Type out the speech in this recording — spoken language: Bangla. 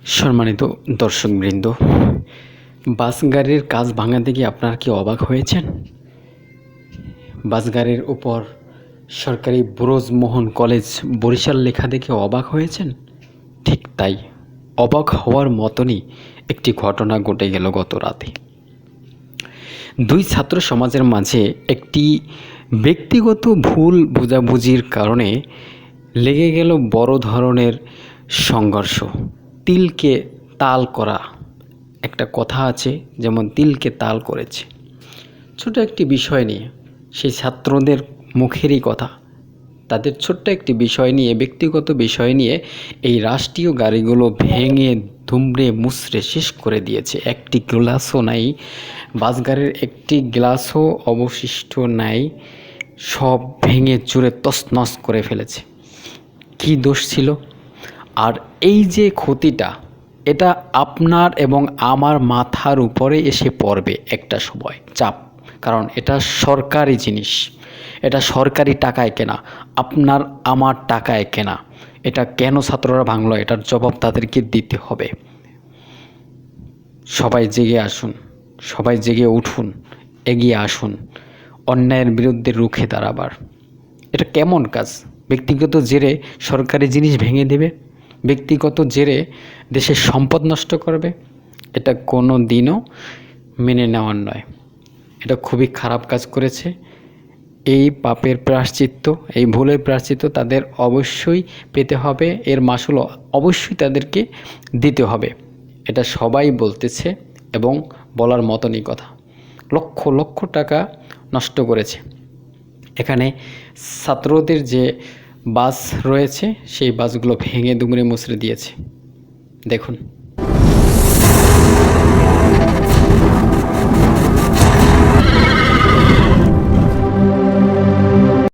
সম্মানিত দর্শকবৃন্দ, বাস গাড়ির কাচ ভাঙাতে কি আপনারা কি অবাক হয়েছেন? বাস গাড়ির উপর সরকারি ব্রজমোহন কলেজ বরিশাল লেখা দেখে অবাক হয়েছেন? ঠিক তাই, অবাক হওয়ার মতনই একটি ঘটনা ঘটে গেল গত রাতে। দুই ছাত্র সমাজের মাঝে একটি ব্যক্তিগত ভুল বোঝাবুঝির কারণে লেগে গেল বড় ধরনের সংঘর্ষ। তিলকে তাল করা, একটা কথা আছে, যেমন তিলকে তাল করেছে। ছোট একটি বিষয় নিয়ে, সেই ছাত্রদের মুখেরই কথা, তাদের ছোট্ট একটি বিষয় নিয়ে, ব্যক্তিগত বিষয় নিয়ে এই রাষ্ট্রীয় গাড়িগুলো ভেঙে দুমড়ে মুচড়ে শেষ করে দিয়েছে। একটি গ্লাসও নাই, বাস গাড়ির একটি গ্লাসও অবশিষ্ট নাই, সব ভেঙে চুরে তছনছ করে ফেলেছে। কি দোষ ছিল? আর এই যে ক্ষতিটা, এটা আপনার এবং আমার মাথার উপরে এসে পড়বে একটা সময়, চাপ। কারণ এটা সরকারি জিনিস, এটা সরকারি টাকায় কেনা, আপনার আমার টাকায় কেনা। এটা কেন ছাত্ররা ভাঙলো, এটার জবাব তাদেরকে দিতে হবে। সবাই জেগে আসুন, সবাই জেগে উঠুন, এগিয়ে আসুন অন্যায়ের বিরুদ্ধে রুখে দাঁড়াবার। এটা কেমন কাজ? ব্যক্তিগত জেরে সরকারি জিনিস ভেঙে দেবে, ব্যক্তিগত জেরে দেশের সম্পদ নষ্ট করবে, এটা কোনো দিনও মেনে নেওয়ার নয়। এটা খুবই খারাপ কাজ করেছে। এই পাপের প্রায়শ্চিত্ত, এই ভুলের প্রায়শ্চিত্ত তাদের অবশ্যই পেতে হবে, এর মাসুল অবশ্যই তাদেরকে দিতে হবে। এটা সবাই বলতেছে এবং বলার মতনই কথা। লক্ষ লক্ষ টাকা নষ্ট করেছে। এখানে ছাত্রদের যে বাস রয়েছে, সেই বাসগুলো ভেঙে দুমড়ে মুচড়ে দিয়েছে। দেখুন।